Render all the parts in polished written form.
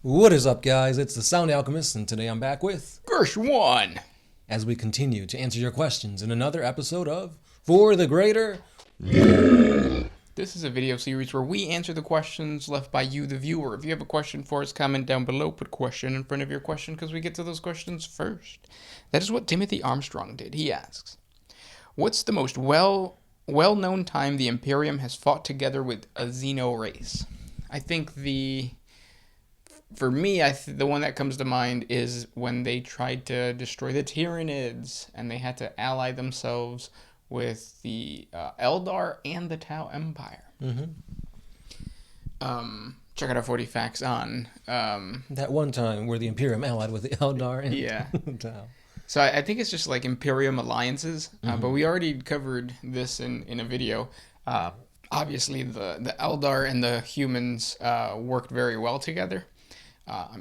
What is up, guys? It's the Sound Alchemist, and today I'm back with Gersh1. as we continue to answer your questions in another episode of For the Greater. This is a video series where we answer the questions left by you, the viewer. If you have a question for us, comment down below. Put question in front of your question because we get to those questions first. That is what Timothy Armstrong did. He asks, what's the most well-known time the Imperium has fought together with a Xeno race? I think for me, the one that comes to mind is when they tried to destroy the Tyranids, and they had to ally themselves with the Eldar and the Tau Empire. Check out our 40 facts on That one time where the Imperium allied with the Eldar and yeah. Tau. So I think it's just like Imperium alliances, but we already covered this in a video. Obviously, the Eldar and the humans worked very well together.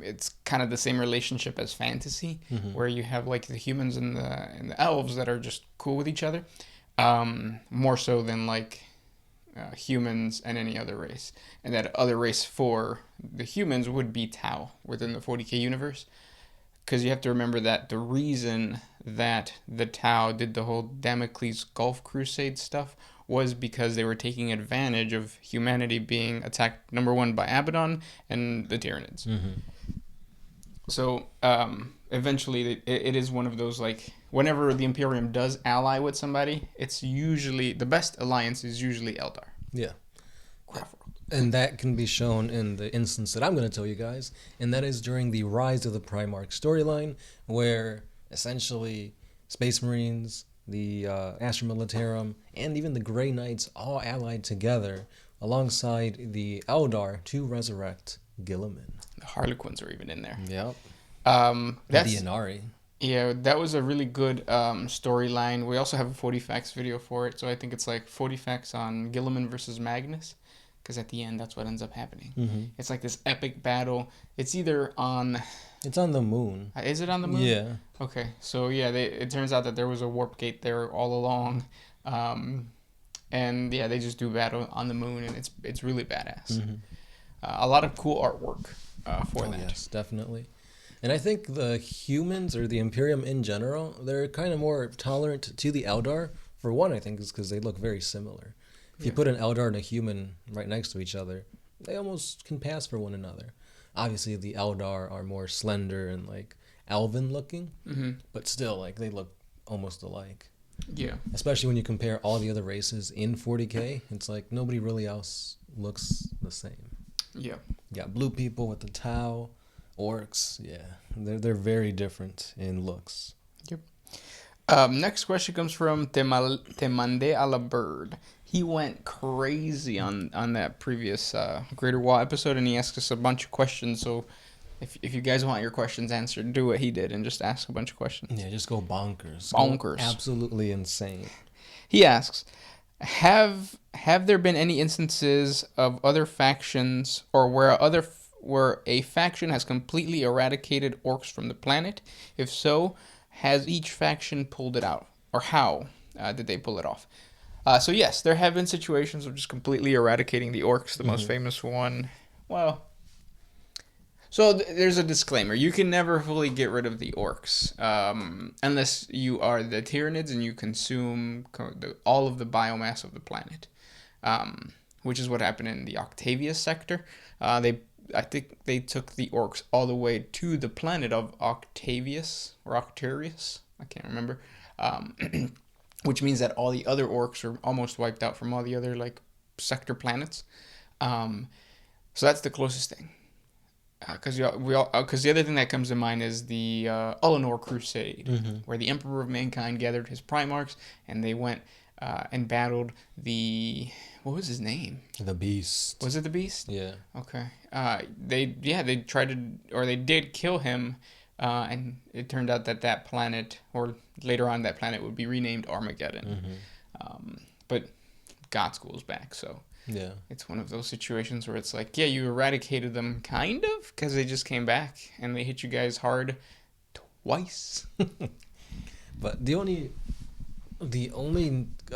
It's kind of the same relationship as fantasy, where you have like the humans and the elves that are just cool with each other, more so than like humans and any other race. And that other race for the humans would be Tau within the 40K universe, because you have to remember that the reason that the Tau did the whole Damocles Gulf Crusade stuff was because they were taking advantage of humanity being attacked, number one, by Abaddon and the Tyranids. So eventually it is one of those, like, whenever the Imperium does ally with somebody, it's usually, the best alliance is usually Eldar. Yeah. Craft World. And that can be shown in the instance that I'm going to tell you guys, and that is during the Rise of the Primarch storyline, where essentially Space Marines, the Astra Militarum, and even the Grey Knights all allied together alongside the Eldar to resurrect Guilliman. The Harlequins are even in there. Yep. That's The Inari. Yeah, that was a really good storyline. We also have a 40 facts video for it, so I think it's like 40 facts on Guilliman versus Magnus, because at the end that's what ends up happening. It's like this epic battle. It's either on... It's on the moon. Is it on the moon? Yeah. Okay, so yeah, it turns out that there was a warp gate there all along, and yeah, they just do battle on the moon, and it's really badass. A lot of cool artwork for that. Yes, definitely. And I think the humans, or the Imperium in general, they're kind of more tolerant to the Eldar. For one, I think, is because they look very similar. If you put an Eldar and a human right next to each other, they almost can pass for one another. Obviously, the Eldar are more slender and, like, elven looking, but still, like, they look almost alike. Yeah. Especially when you compare all the other races in 40K, it's like nobody really else looks the same. Yeah. You got blue people with the Tau, orcs, yeah. They're very different in looks. Yep. Next question comes from Te Mande a la Bird. He went crazy on that previous Greater WAAAGH episode, and he asked us a bunch of questions. So if you guys want your questions answered, do what he did and just ask a bunch of questions. Yeah, just go bonkers. Bonkers. Go absolutely insane. He asks, have there been any instances of other factions, or where a faction has completely eradicated orcs from the planet? If so, has each faction pulled it out, or how did they pull it off? So yes, there have been situations of just completely eradicating the orcs. The most famous one, well, so there's a disclaimer: you can never fully get rid of the orcs unless you are the Tyranids and you consume all of the biomass of the planet, which is what happened in the Octavius sector. I think they took the orcs all the way to the planet of Octavius or Octarius. I can't remember. Which means that all the other orcs are almost wiped out from all the other, like, sector planets. So that's the closest thing. Because the other thing that comes to mind is the Ullanor Crusade, where the Emperor of Mankind gathered his Primarchs, and they went and battled the... What was his name? The Beast. Was it the Beast? Yeah. Okay. They tried to, or they did kill him, and it turned out that planet, or later on that planet, would be renamed Armageddon. But God School's back, so Yeah. it's one of those situations where it's like, yeah, you eradicated them, kind of, because they just came back, and they hit you guys hard twice. But the only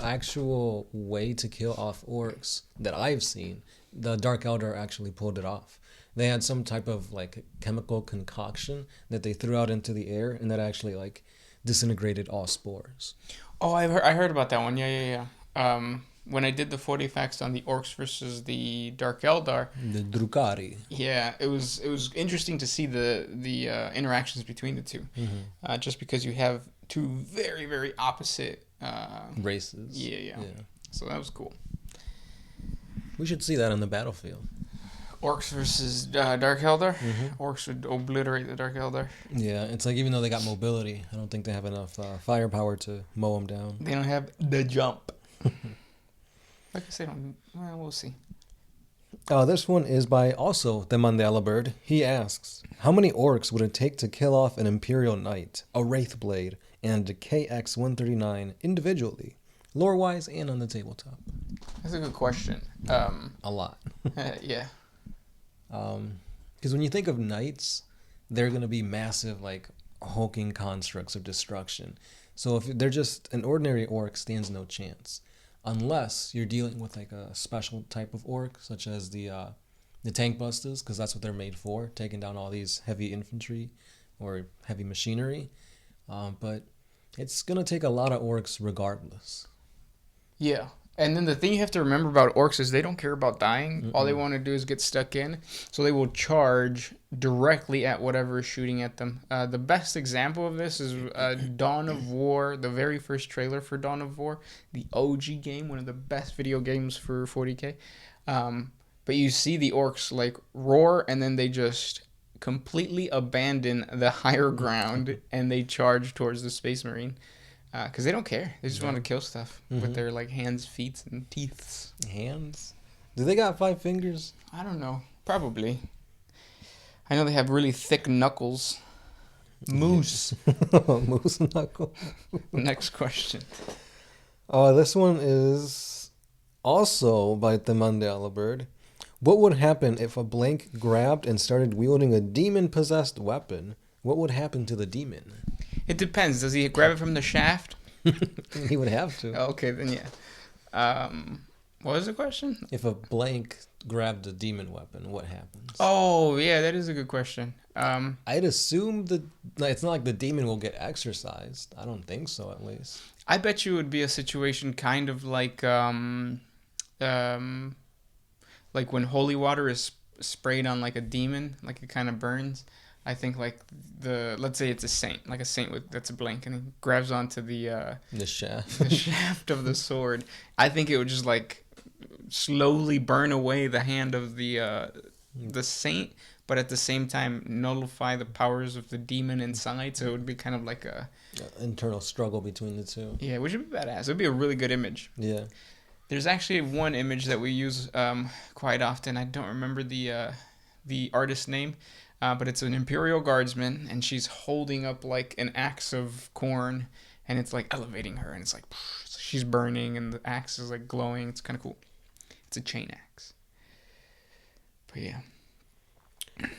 actual way to kill off orcs that I've seen, the Dark Eldar actually pulled it off. they had some type of like chemical concoction that they threw out into the air, and that actually like disintegrated all spores. Oh, I heard about that one. Yeah. When I did the 40 facts on the orcs versus the Dark Eldar, The Drukari. yeah, it was interesting to see the interactions between the two, just because you have two very very opposite Races. Yeah. So that was cool. We should see that on the battlefield. Orcs versus Dark Eldar. Orcs would obliterate the Dark Eldar. Yeah, it's like even though they got mobility, I don't think they have enough firepower to mow them down. They don't have the jump. Like I said, well, we'll see. This one is by also the Mandela Bird. He asks, how many orcs would it take to kill off an Imperial Knight, a Wraithblade, and a KX-139 individually, lore-wise and on the tabletop? That's a good question. A lot. Yeah. Because when you think of knights, they're going to be massive, like, hulking constructs of destruction. So if they're just an ordinary orc, stands no chance. Unless you're dealing with, like, a special type of orc, such as the tank busters, because that's what they're made for, taking down all these heavy infantry or heavy machinery. But it's going to take a lot of orcs regardless. Yeah. And then the thing you have to remember about orcs is they don't care about dying. All they want to do is get stuck in. So they will charge directly at whatever is shooting at them. The best example of this is Dawn of War, the very first trailer for Dawn of War, the OG game, one of the best video games for 40K. But you see the orcs like roar, and then they just completely abandon the higher ground and they charge towards the Space Marine. Because they don't care. They just want to kill stuff with their like hands, feet, and teeth. Hands? Do they got 5 fingers? I don't know. Probably. I know they have really thick knuckles. Moose. Moose knuckle. Next question. This one is also by the Mandela Bird. What would happen if a blank grabbed and started wielding a demon-possessed weapon? What would happen to the demon? It depends. Does he grab it from the shaft? He would have to. Okay, then yeah. What was the question? If a blank grabbed a demon weapon, what happens? Oh, yeah, that is a good question. I'd assume that it's not like the demon will get exorcised. I don't think so, at least. I bet you it would be a situation kind of like when holy water is sprayed on like a demon, like it kind of burns. I think like let's say it's a saint that's a blank, and he grabs onto the shaft, the shaft of the sword. I think it would just like slowly burn away the hand of the saint, but at the same time nullify the powers of the demon inside. So it would be kind of like a internal struggle between the two. Yeah, which would be badass. It'd be a really good image. Yeah. There's actually one image that we use quite often. I don't remember the artist's name. But it's an Imperial Guardsman, and she's holding up like an axe of corn, and it's like elevating her, and it's like she's burning, and the axe is like glowing. It's kind of cool. It's a chain axe. But yeah.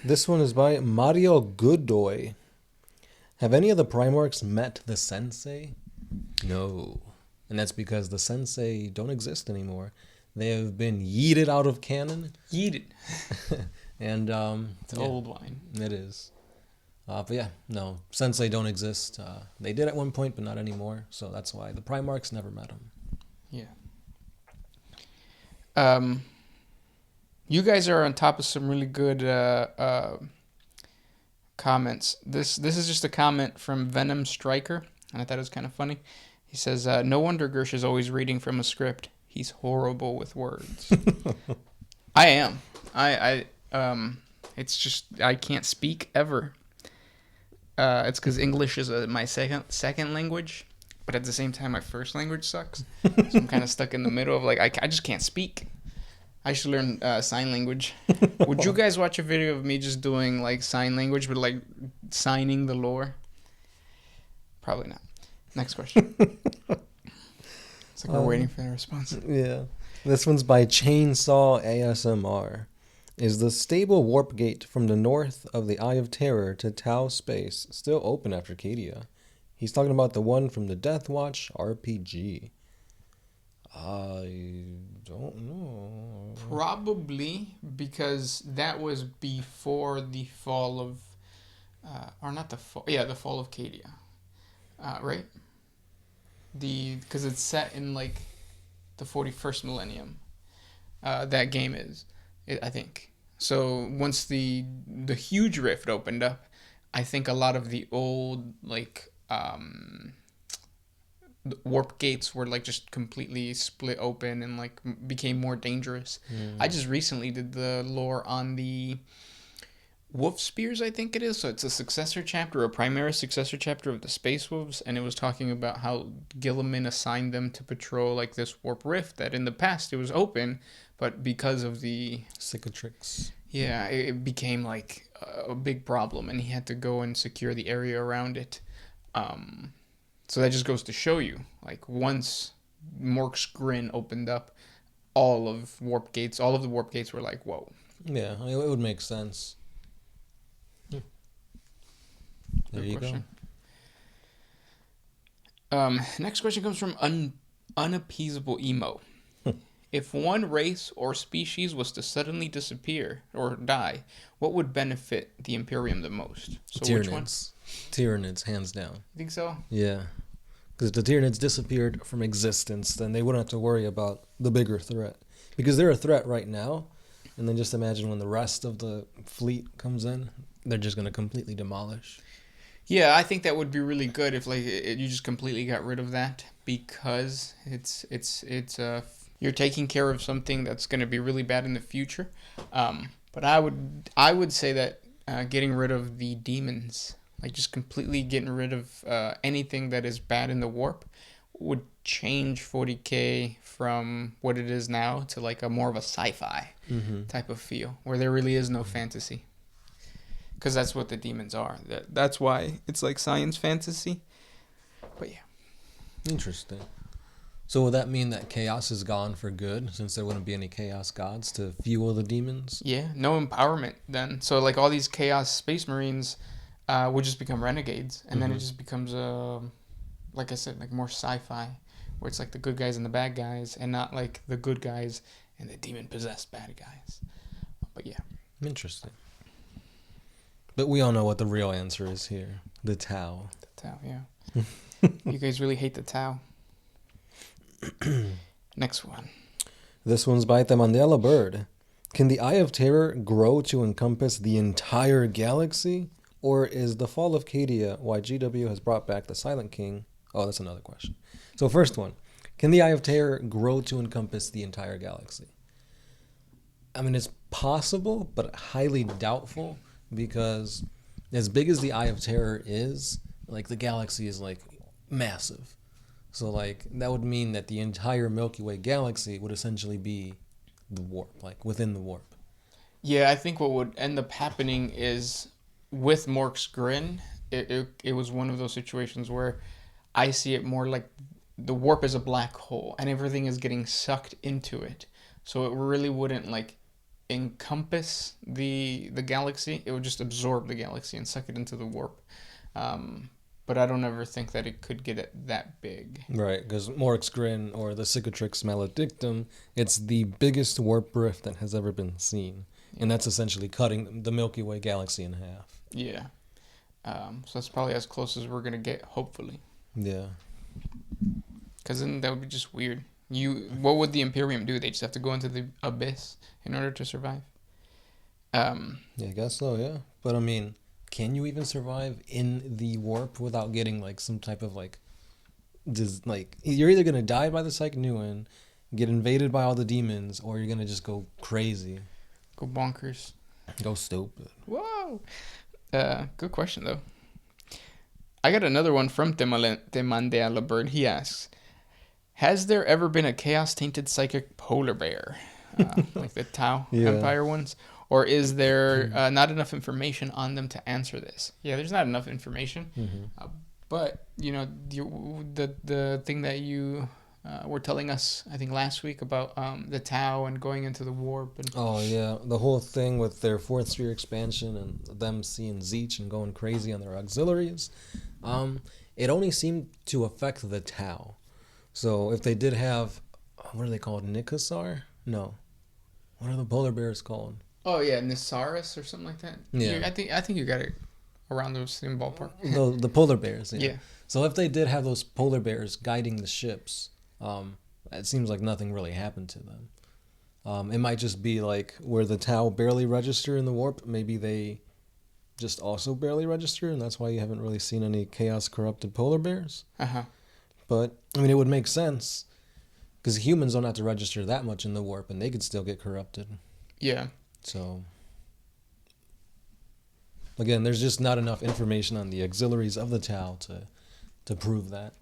This one is by Mario Godoy. Have any of the Primarchs met the Sensei? No. And that's because the Sensei don't exist anymore. They have been yeeted out of canon. Yeeted. And it's an old wine. It is. But yeah, no, Sensei don't exist. They did at one point, but not anymore. So that's why the Primarchs never met him. Yeah. You guys are on top of some really good comments. This is just a comment from Venom Striker, and I thought it was kind of funny. He says, "No wonder Gersh is always reading from a script. He's horrible with words." I am. It's just I can't speak ever. It's because English is my second language, but at the same time my first language sucks. So I'm kind of stuck in the middle of like I just can't speak. I should learn sign language. Would you guys watch a video of me just doing like sign language, but like signing the lore? Probably not. Next question. It's like we're waiting for the response. Yeah. This one's by Chainsaw ASMR. Is the stable warp gate from the north of the Eye of Terror to Tau Space still open after Cadia? He's talking about the one from the Death Watch RPG. I don't know. Probably because that was before the fall of, or not the fall, yeah, the fall of Cadia, right? Because it's set in like the 41st millennium. That game is, I think. So once the huge rift opened up, I think a lot of the old like the warp gates were like just completely split open and like became more dangerous. I just recently did the lore on the Wolf Spears, I think it is. So it's a successor chapter, a primary successor chapter of the Space Wolves, and it was talking about how Gilliman assigned them to patrol like this warp rift that in the past it was open, but because of the Cicatrix. yeah, it became like a big problem, and he had to go and secure the area around it. So that just goes to show you, like once Mork's Grin opened up, all of the warp gates were like, whoa. Yeah, it would make sense. There Good you question. Next question comes from Unappeasable Emo. If one race or species was to suddenly disappear or die, what would benefit the Imperium the most? So Tyranids. which one? Tyranids, hands down. You think so? Yeah. Because if the Tyranids disappeared from existence, then they wouldn't have to worry about the bigger threat. Because they're a threat right now, and then just imagine when the rest of the fleet comes in, they're just going to completely demolish. Yeah, I think that would be really good if like you just completely got rid of that, because it's you're taking care of something that's going to be really bad in the future. But I would say that getting rid of the demons, like just completely getting rid of anything that is bad in the warp, would change 40K from what it is now to like a more of a sci-fi type of feel, where there really is no fantasy. Because that's what the demons are. That's why it's like science fantasy. But yeah. Interesting. So would that mean that chaos is gone for good, since there wouldn't be any chaos gods to fuel the demons? Yeah, no empowerment then. So like all these chaos space marines would just become renegades, and then it just becomes like I said, like more sci-fi, where it's like the good guys and the bad guys, and not like the good guys and the demon possessed bad guys. But yeah. Interesting. But we all know what the real answer is here. The Tau. The Tau, yeah. You guys really hate the Tau. Next one. This one's by the Mandela Bird. Can the Eye of Terror grow to encompass the entire galaxy? Or is the fall of Cadia why GW has brought back the Silent King? Oh, that's another question. So first one. Can the Eye of Terror grow to encompass the entire galaxy? I mean, it's possible, but highly doubtful. Because as big as the Eye of Terror is, like the galaxy is like massive. So like that would mean that the entire Milky Way galaxy would essentially be the warp, like within the warp. Yeah, I think what would end up happening is with Mork's Grin, it was one of those situations where I see it more like the warp is a black hole and everything is getting sucked into it. So it really wouldn't like encompass the galaxy. It would just absorb the galaxy and suck it into the warp. But I don't ever think that it could get it that big. Right, because Mork's Grin or the Cicatrix Maledictum, it's the biggest warp rift that has ever been seen. And that's essentially cutting the Milky Way galaxy in half. Yeah. So that's probably as close as we're going to get, hopefully. Yeah. Because then that would be just weird. What would the Imperium do? They just have to go into the abyss in order to survive? Yeah, I guess so, yeah. But I mean, can you even survive in the warp without getting like some type of like you're either gonna die by the Psych-Nuin, get invaded by all the demons, or you're gonna just go crazy. Go bonkers. Go stupid. Whoa. Good question though. I got another one from Temandea Bird. He asks, has there ever been a chaos-tainted psychic polar bear? Like the Tau Empire ones? Or is there not enough information on them to answer this? Yeah, there's not enough information. But, you know, the thing that you were telling us, I think, last week about the Tau and going into the warp. And oh, yeah. The whole thing with their fourth sphere expansion and them seeing Zeech and going crazy on their auxiliaries. It only seemed to affect the Tau. So if they did have, what are they called? Nikasar? No. What are the polar bears called? Oh yeah, Nisaurus or something like that. Yeah. I think you got it around the same ballpark. The polar bears. Yeah. Yeah. So if they did have those polar bears guiding the ships, it seems like nothing really happened to them. It might just be like where the Tau barely register in the warp. Maybe they just also barely register, and that's why you haven't really seen any chaos corrupted polar bears. But I mean, it would make sense because humans don't have to register that much in the warp, and they could still get corrupted. Yeah. So again, there's just not enough information on the auxiliaries of the Tau to prove that.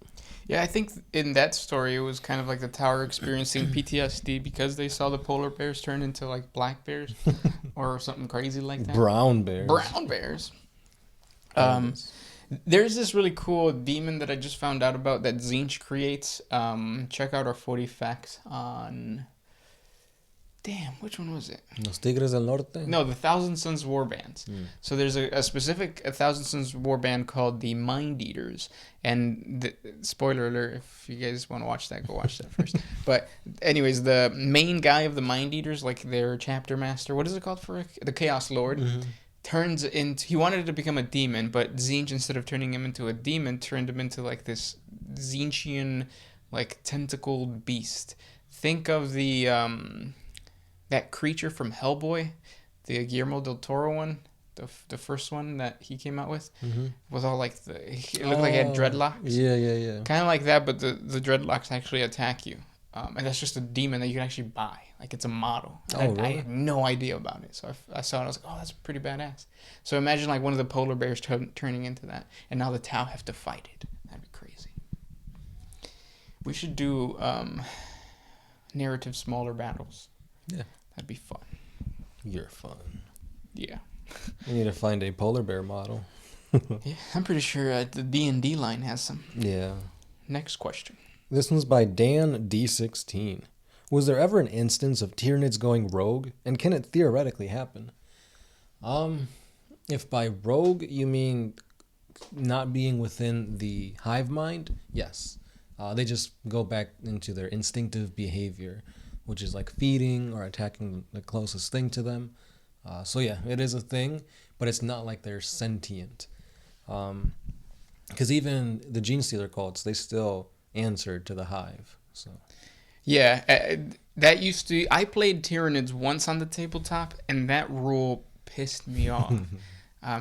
Yeah, I think in that story it was kind of like the Tower experiencing PTSD because they saw the polar bears turn into like black bears or something crazy like that. Brown bears. Brown bears. There's this really cool demon that I just found out about that Zinch creates. Check out our 40 facts on... Damn, which one was it? Los Tigres del Norte? No, the Thousand Sons warbands. So there's a specific Thousand Sons warband called the Mind Eaters. And spoiler alert, if you guys want to watch that, go watch that first. But anyways, the main guy of the Mind Eaters, like their chapter master, what is it called for the Chaos Lord, turns into... He wanted to become a demon, but Zinch, instead of turning him into a demon, turned him into like this Zinchian, like tentacled beast. Think of the... that creature from Hellboy, the Guillermo del Toro one, the first one that he came out with, with all like it looked like it had dreadlocks. Yeah. Kind of like that, but the dreadlocks actually attack you, and that's just a demon that you can actually buy. Like it's a model. Really? I had no idea about it, so I saw it. I was like, oh, that's pretty badass. So imagine like one of the polar bears turning into that, and now the Tau have to fight it. That'd be crazy. We should do narrative smaller battles. Yeah. That'd be fun. You're fun. Yeah. We need to find a polar bear model. Yeah, I'm pretty sure the D&D line has some. Yeah. Next question. This one's by Dan D16. Was there ever an instance of Tyranids going rogue, and can it theoretically happen? If by rogue you mean not being within the hive mind, yes. They just go back into their instinctive behavior, which is like feeding or attacking the closest thing to them. So yeah, it is a thing, but it's not like they're sentient. Because even the Gene Stealer cults, they still answered to the hive. So yeah, that used to... I played Tyranids once on the tabletop, and that rule pissed me off.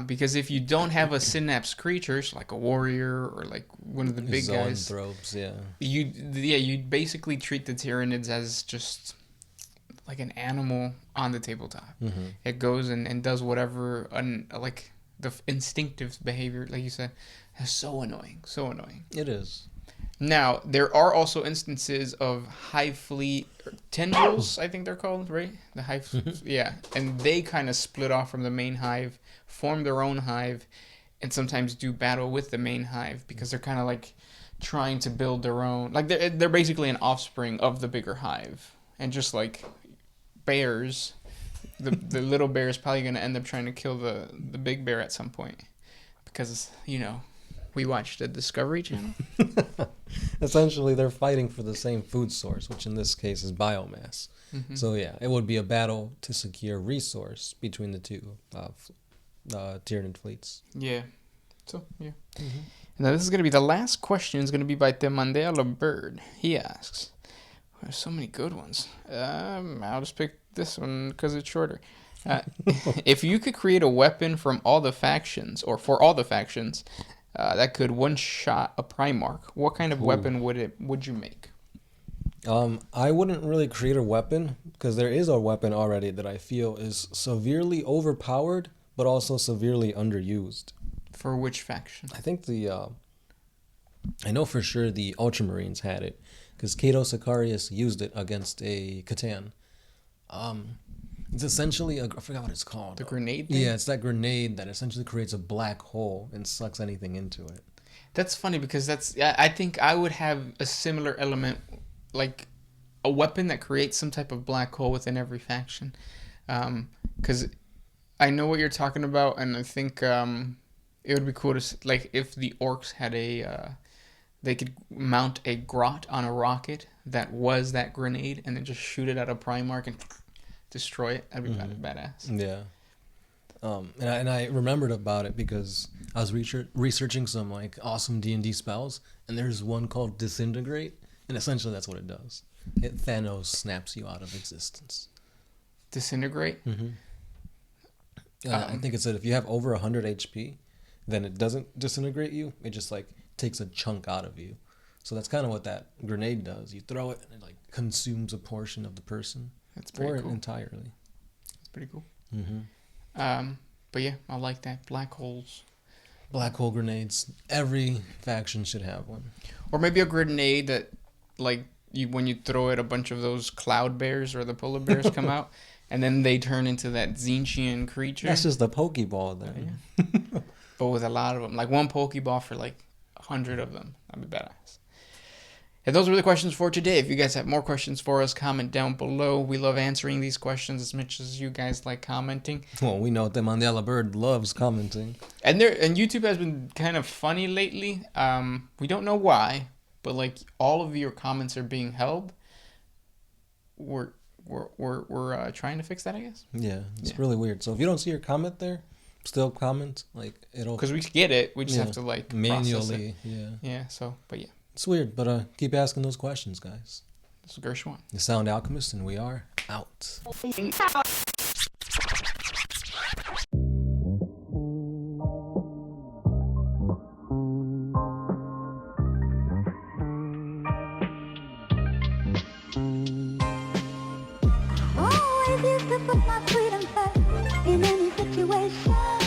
Because if you don't have a synapse creature, so like a warrior or like one of the big guys, zoanthropes, yeah, you basically treat the Tyranids as just like an animal on the tabletop. It goes and does whatever, like the instinctive behavior, like you said, is so annoying. It is. Now there are also instances of hive fleet tendrils, I think they're called, right? The hive, yeah, and they kind of split off from the main hive, form their own hive, and sometimes do battle with the main hive because they're kind of like trying to build their own. Like they're basically an offspring of the bigger hive, and just like bears, the little bear is probably going to end up trying to kill the big bear at some point because we watched the Discovery Channel. Essentially, they're fighting for the same food source, which in this case is biomass. So yeah, it would be a battle to secure resource between the two Tyranid fleets. Yeah. So, yeah. Now, this is going to be the last question. It's going to be by Temandela Bird. He asks, there's so many good ones. I'll just pick this one because it's shorter. If you could create a weapon from all the factions, or for all the factions, that could one-shot a Primarch, what kind of weapon would you make? I wouldn't really create a weapon because there is a weapon already that I feel is severely overpowered, but also severely underused. For which faction? I think I know for sure the Ultramarines had it because Cato Sicarius used it against a Catan. It's essentially I forgot what it's called. The grenade thing? Yeah, it's that grenade that essentially creates a black hole and sucks anything into it. That's funny because I think I would have a similar element, like a weapon that creates some type of black hole within every faction. Because I know what you're talking about, and I think it would be cool to, like, if the orcs had they could mount a grot on a rocket that was that grenade and then just shoot it at a Primarch and destroy it. That'd be badass. Yeah. And I remembered about it because I was researching some like awesome D&D spells, and there's one called Disintegrate, and essentially that's what it does. It Thanos snaps you out of existence. Disintegrate? Mm-hmm. I think it said if you have over 100 HP, then it doesn't disintegrate you. It just like takes a chunk out of you. So that's kind of what that grenade does. You throw it and it like consumes a portion of the person. That's pretty cool. Entirely. That's pretty cool. Mm-hmm. But yeah, I like that. Black holes. Black hole grenades. Every faction should have one. Or maybe a grenade that, like, when you throw it, a bunch of those cloud bears or the polar bears come out, and then they turn into that Zinchian creature. That's just a Pokeball then. Yeah. But with a lot of them. Like one Pokeball for like 100 of them. That'd be badass. And those were the questions for today. If you guys have more questions for us, comment down below. We love answering these questions as much as you guys like commenting. Well, we know the Mandela Bird loves commenting. And YouTube has been kind of funny lately. We don't know why, but like all of your comments are being held. We're trying to fix that, I guess. Yeah, it's really weird. So if you don't see your comment there, still comment. Like it'll because we get it. We just have to like manually. Yeah. So, but yeah. It's weird, but keep asking those questions, guys. This is Gershwin, the Sound Alchemist, and we are out. Always used to put my freedom first in any situation.